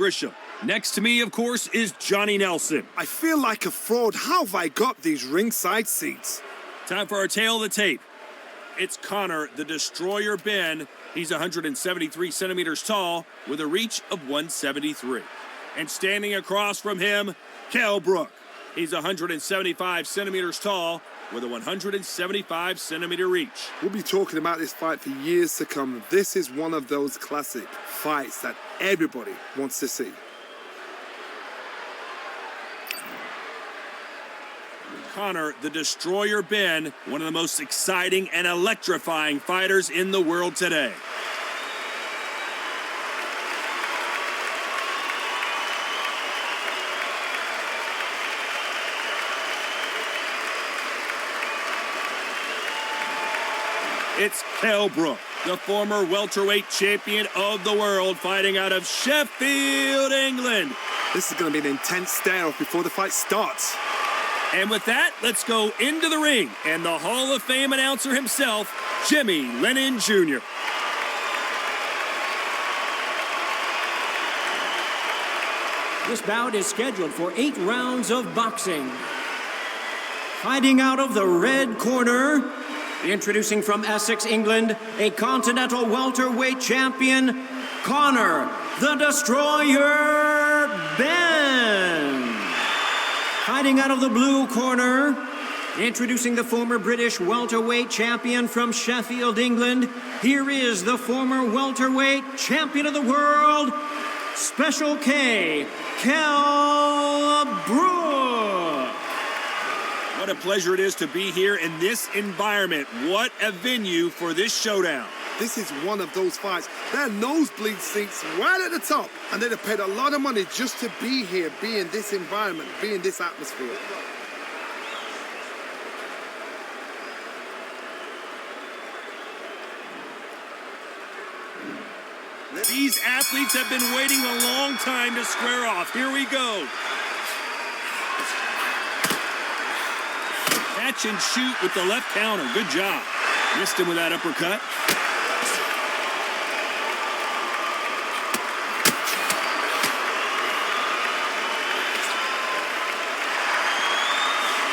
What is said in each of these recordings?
Grisham. Next to me, of course, is Johnny Nelson. I feel like a fraud. How have I got these ringside seats? Time for our tail of the tape. It's Conor the Destroyer Benn. He's 173 centimeters tall with a reach of 173. And standing across from him, Kell Brook. He's 175 centimeters tall with a 175 centimeter reach. We'll be talking about this fight for years to come. This is one of those classic fights that everybody wants to see. Conor the Destroyer Benn, one of the most exciting and electrifying fighters in the world today. It's Kell Brook, the former welterweight champion of the world, fighting out of Sheffield, England. This is going to be an intense stare-off before the fight starts. And with that, let's go into the ring and the Hall of Fame announcer himself, Jimmy Lennon Jr. This bout is scheduled for 8 rounds of boxing. Fighting out of the red corner, introducing from Essex, England, a continental welterweight champion, Conor the Destroyer Benn. Fighting out of the blue corner, introducing the former British welterweight champion from Sheffield, England, here is the former welterweight champion of the world, Special K, Kell Brook. What a pleasure it is to be here in this environment. What a venue for this showdown. This is one of those fights. There are nosebleed seats right at the top, and they'd have paid a lot of money just to be here, be in this environment, be in this atmosphere. These athletes have been waiting a long time to square off. Here we go. Catch and shoot with the left counter. Good job. Missed him with that uppercut.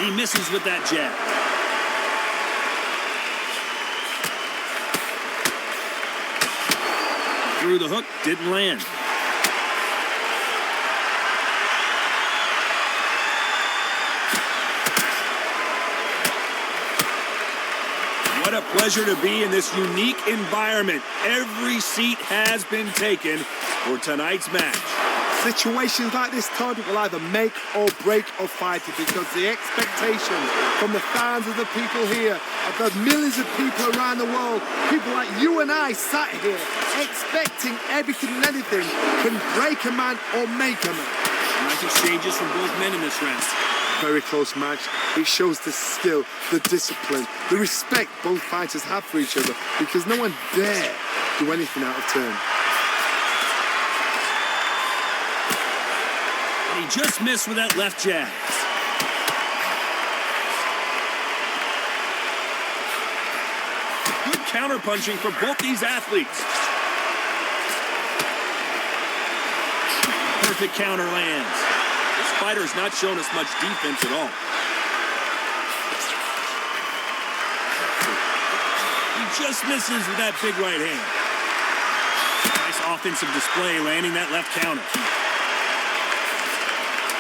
He misses with that jab. Through the hook, didn't land. What a pleasure to be in this unique environment. Every seat has been taken for tonight's match. Situations like this, Todd, will either make or break a fighter, because the expectation from the fans of the people here, of the millions of people around the world, people like you and I sat here expecting everything and anything, can break a man or make a man. Nice exchanges from both men in this round. Very close match. It shows the skill, the discipline, the respect both fighters have for each other, because no one dare do anything out of turn. And he just missed with that left jab. Good counterpunching for both these athletes. Perfect counter lands. This fighter has not shown us much defense at all. He just misses with that big right hand. Nice offensive display, landing that left counter.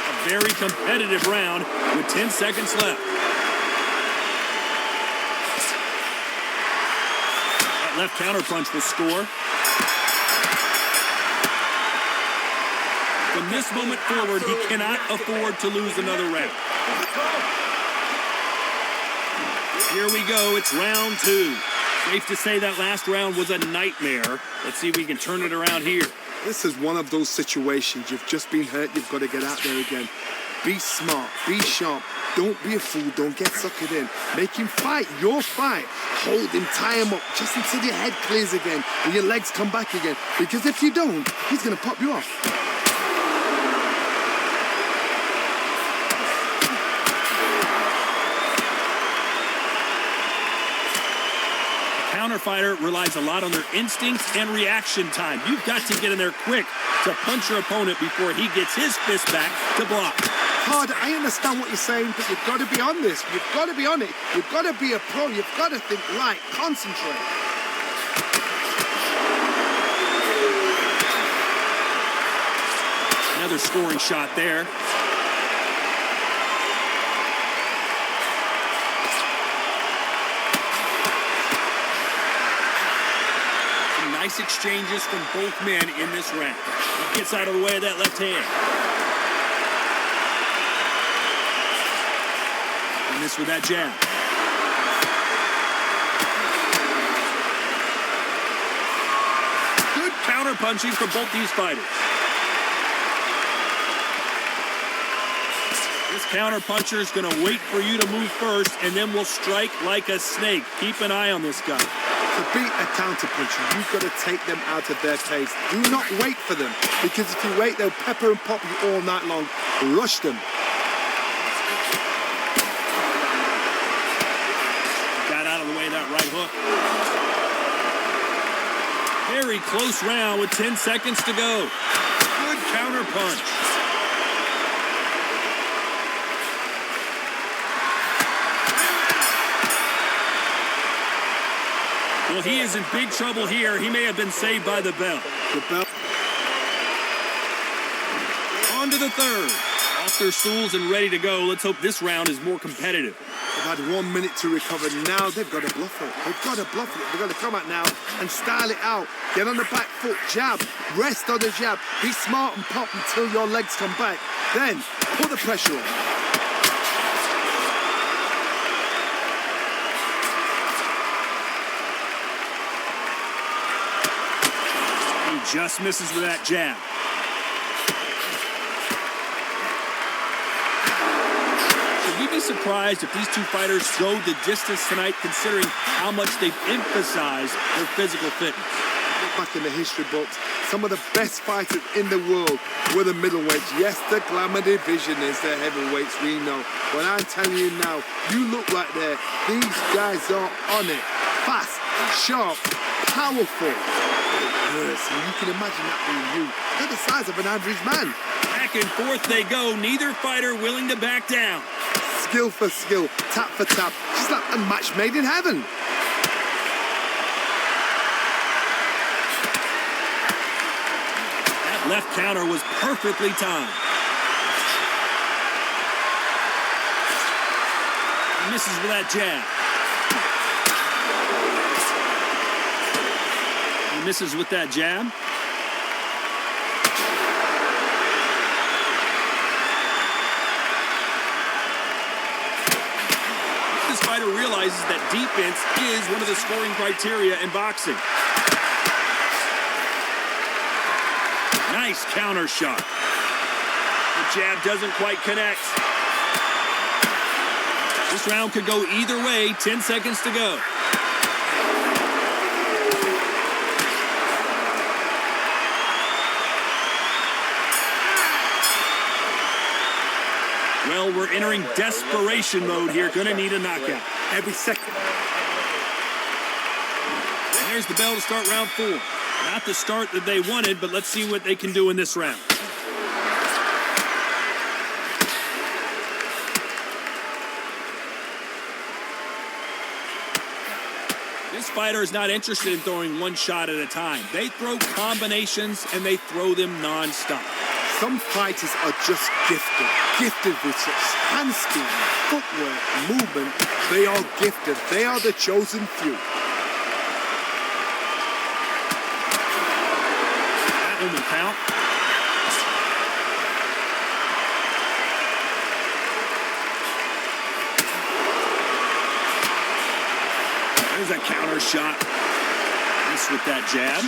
A very competitive round with 10 seconds left. That left counter punch will score. From this moment forward, he cannot afford to lose another round. Here we go, it's round 2. Safe to say that last round was a nightmare. Let's see if we can turn it around here. This is one of those situations. You've just been hurt, you've got to get out there again. Be smart, be sharp, don't be a fool, don't get suckered in. Make him fight your fight. Hold him, tie him up, just until your head clears again and your legs come back again. Because if you don't, he's going to pop you off. counter-fighter relies a lot on their instincts and reaction time. You've got to get in there quick to punch your opponent before he gets his fist back to block. Hard, I understand what you're saying, but you've got to be on this. You've got to be on it. You've got to be a pro. You've got to think right. Concentrate. Another scoring shot there. Some nice exchanges from both men in this round. He gets out of the way of that left hand. And this with that jab. Good counter punching from both these fighters. This counter puncher is going to wait for you to move first and then will strike like a snake. Keep an eye on this guy. To beat a counter puncher, you've got to take them out of their pace. Do not wait for them, because if you wait, they'll pepper and pop you all night long. Rush them. Got out of the way of that right hook. Very close round with 10 seconds to go. Good counter punch. Well, he is in big trouble here. He may have been saved by the bell. The bell. On to the third. Off their stools and ready to go. Let's hope this round is more competitive. They've had 1 minute to recover. Now they've got to bluff it. They've got to bluff it. They've got to come out now and style it out. Get on the back foot, jab, rest on the jab. Be smart and pop until your legs come back. Then put the pressure on. He just misses with that jab. Should we be surprised if these two fighters go the distance tonight, considering how much they've emphasized their physical fitness? Look back in the history books, some of the best fighters in the world were the middleweights. Yes, the glamour division is the heavyweights, we know. But I'm telling you now, you look right there, these guys are on it. Fast, sharp, powerful. And you can imagine that being you. They're the size of an average man. Back and forth they go, neither fighter willing to back down. Skill for skill, tap for tap, just like a match made in heaven. That left counter was perfectly timed. He misses with that jab. He misses with that jab. This fighter realizes that defense is one of the scoring criteria in boxing. Nice counter shot. The jab doesn't quite connect. This round could go either way. 10 seconds to go. Well, we're entering desperation mode here. Gonna need a knockout. Every second. And there's the bell to start round 4. Not the start that they wanted, but let's see what they can do in this round. This fighter is not interested in throwing one shot at a time. They throw combinations, and they throw them non-stop. Some fighters are just gifted with such hand speed, footwork, movement. They are gifted. They are the chosen few. That one will count. There's a counter shot. This with that jab.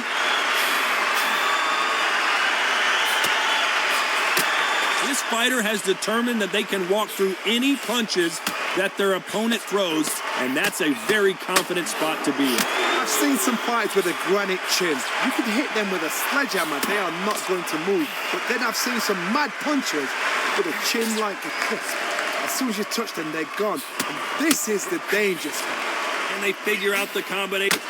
This fighter has determined that they can walk through any punches that their opponent throws, and that's a very confident spot to be in. I've seen some fighters with a granite chin. You can hit them with a sledgehammer, they are not going to move. But then I've seen some mad punchers with a chin like a crisp. As soon as you touch them, they're gone. And this is the danger spot. And they figure out the combination.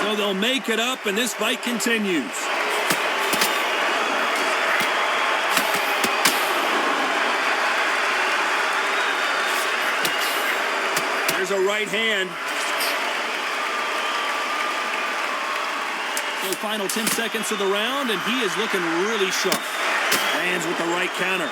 So they'll make it up, and this fight continues. There's a right hand. So final 10 seconds of the round, and he is looking really sharp. Lands with the right counter.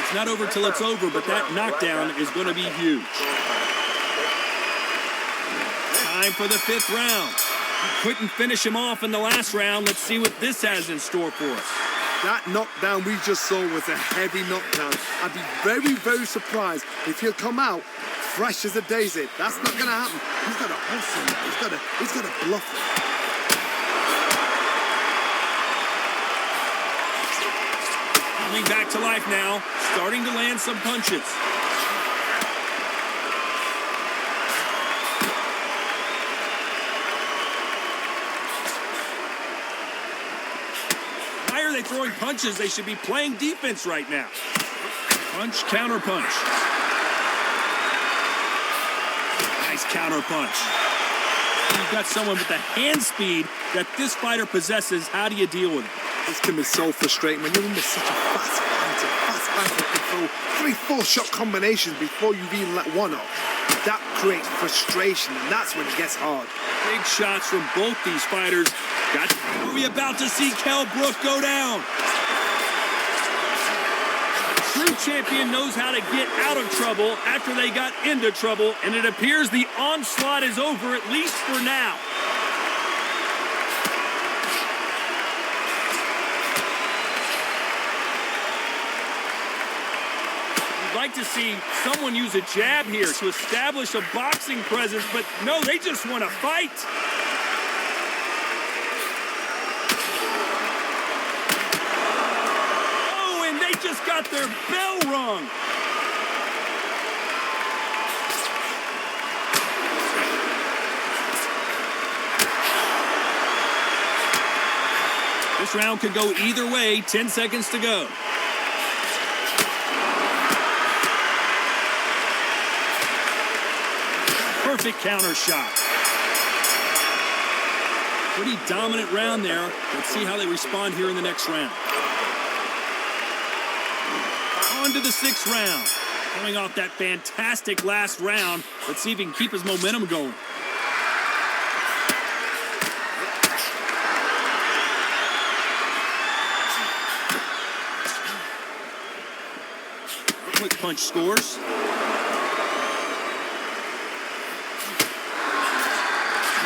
It's not over till it's over, but that knockdown is going to be huge. Time for the 5th round. Couldn't finish him off in the last round. Let's see what this has in store for us. That knockdown we just saw was a heavy knockdown. I'd be very, very surprised if he'll come out fresh as a daisy. That's not going to happen. He's got to hustle him. He's got to bluff him. Coming back to life now, starting to land some punches. Why are they throwing punches? They should be playing defense right now. Punch, counter punch. Nice counter punch. You've got someone with the hand speed that this fighter possesses. How do you deal with it? This can be so frustrating when you're in such a fast fighter. Fast fighter can throw 3-4 shot combinations before you've even let one off. That creates frustration, and that's when it gets hard. Big shots from both these fighters. Are we about to see Kell Brook go down? A true champion knows how to get out of trouble after they got into trouble, and it appears the onslaught is over, at least for now. Like to see someone use a jab here to establish a boxing presence, but no, they just want to fight. Oh, and they just got their bell rung. This round could go either way. 10 seconds to go. Perfect counter shot. Pretty dominant round there. Let's see how they respond here in the next round. On to the 6th round. Coming off that fantastic last round. Let's see if he can keep his momentum going. Quick punch scores.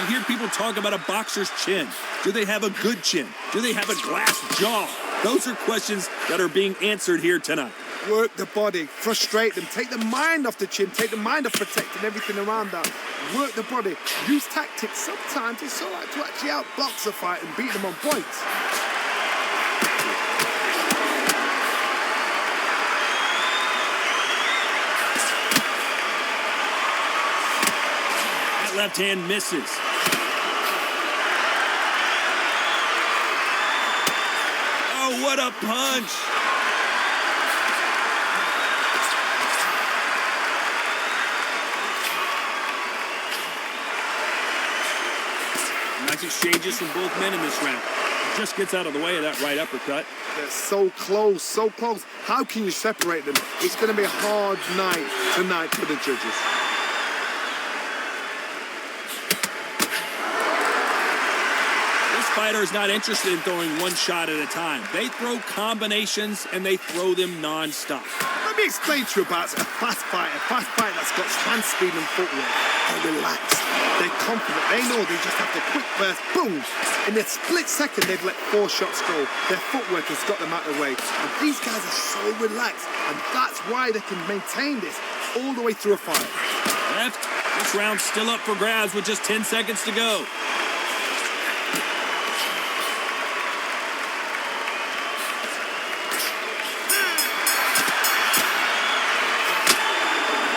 You hear people talk about a boxer's chin. Do they have a good chin? Do they have a glass jaw? Those are questions that are being answered here tonight. Work the body, frustrate them, take the mind off the chin, take the mind off protecting everything around that. Work the body, use tactics. Sometimes it's so like to actually outbox a fight and beat them on points. That left hand misses. Oh, what a punch! Nice exchanges from both men in this round. Just gets out of the way of that right uppercut. They're so close, so close. How can you separate them? It's going to be a hard night tonight for the judges. Fighter is not interested in throwing one shot at a time. They throw combinations and they throw them non-stop. Let me explain to you about a fast fighter that's got hand speed and footwork. They're relaxed, they're confident, they know they just have to quick burst, boom! In a split second they've let 4 shots go. Their footwork has got them out of the way. And these guys are so relaxed, and that's why they can maintain this all the way through a fight. Left, this round's still up for grabs with just 10 seconds to go.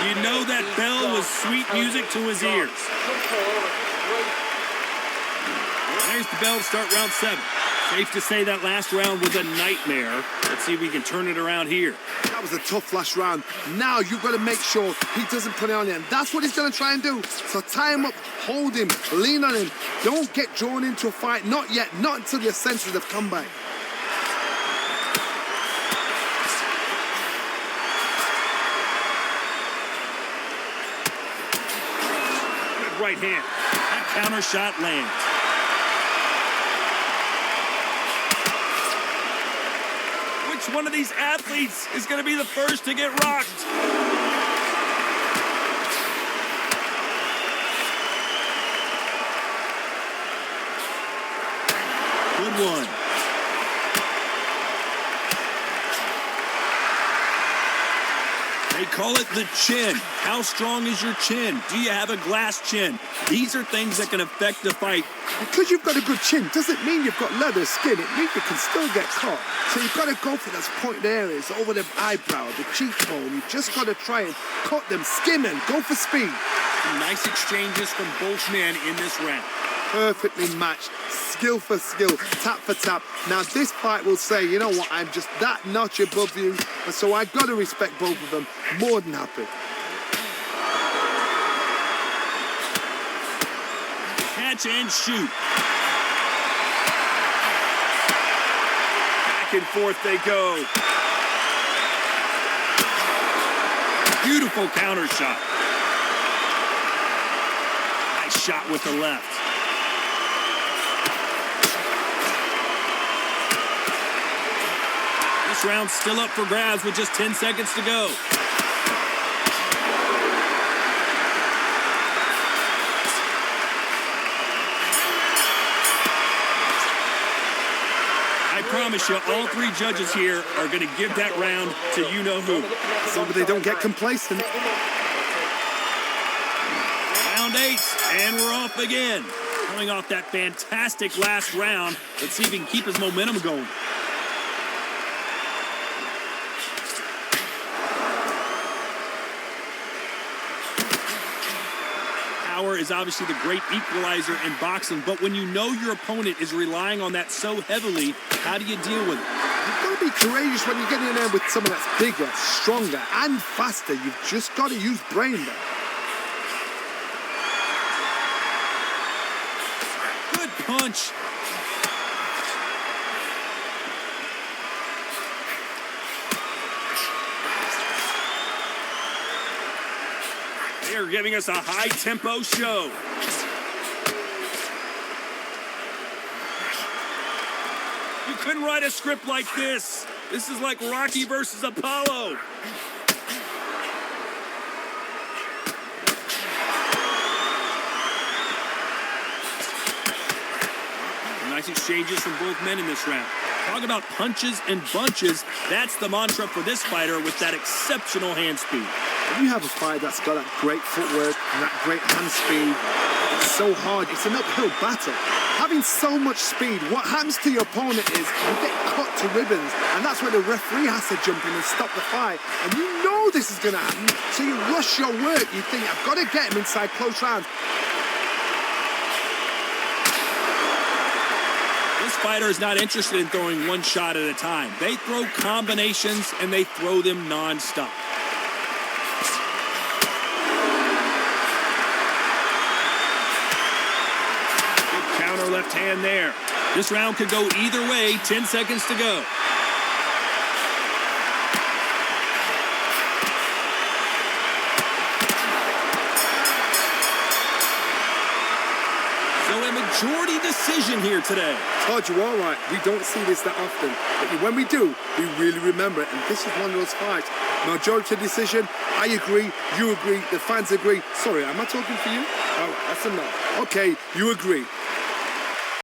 You know that bell was sweet music to his ears. There's the bell to start round 7. Safe to say that last round was a nightmare. Let's see if we can turn it around here. That was a tough last round. Now you've got to make sure he doesn't put it on him. That's what he's going to try and do. So tie him up, hold him, lean on him. Don't get drawn into a fight. Not yet. Not until your senses have come back. Good right hand. That counter shot lands. Which one of these athletes is going to be the first to get rocked? Good one. They call it the chin. How strong is your chin? Do you have a glass chin? These are things that can affect the fight. Because you've got a good chin doesn't mean you've got leather skin. It means you can still get caught. So you've got to go for those pointed areas over the eyebrow, the cheekbone. You've just got to try and cut them, skim them, go for speed. Some nice exchanges from both men in this round. Perfectly matched, skill for skill, tap for tap. Now this fight will say, you know what, I'm just that notch above you, and so I've got to respect both of them. More than happy. Catch and shoot. Back and forth they go. Beautiful counter shot. Nice shot with the left. This round's still up for grabs with just 10 seconds to go. I promise you, all three judges here are going to give that round to you-know-who. So they don't get complacent. Round 8, and we're off again. Coming off that fantastic last round, let's see if he can keep his momentum going. Power is obviously the great equalizer in boxing, but when you know your opponent is relying on that so heavily, how do you deal with it? You've got to be courageous when you get in there with someone that's bigger, stronger, and faster. You've just got to use brain there. Good punch. They're giving us a high-tempo show. You couldn't write a script like this. This is like Rocky versus Apollo. Nice exchanges from both men in this round. Talk about punches and bunches. That's the mantra for this fighter with that exceptional hand speed. When you have a fight that's got that great footwork and that great hand speed, it's so hard. It's an uphill battle. Having so much speed, what happens to your opponent is you get cut to ribbons, and that's where the referee has to jump in and stop the fight. And you know this is going to happen, so you rush your work. You think, I've got to get him inside close rounds. This fighter is not interested in throwing one shot at a time. They throw combinations, and they throw them non-stop. Left hand there. This round could go either way. 10 seconds to go. So a majority decision here today. Todd, you're all right. We don't see this that often. But when we do, we really remember it. And this is one of those fights. Majority decision. I agree. You agree. The fans agree. Sorry, am I talking for you? Oh, that's enough. Okay, you agree.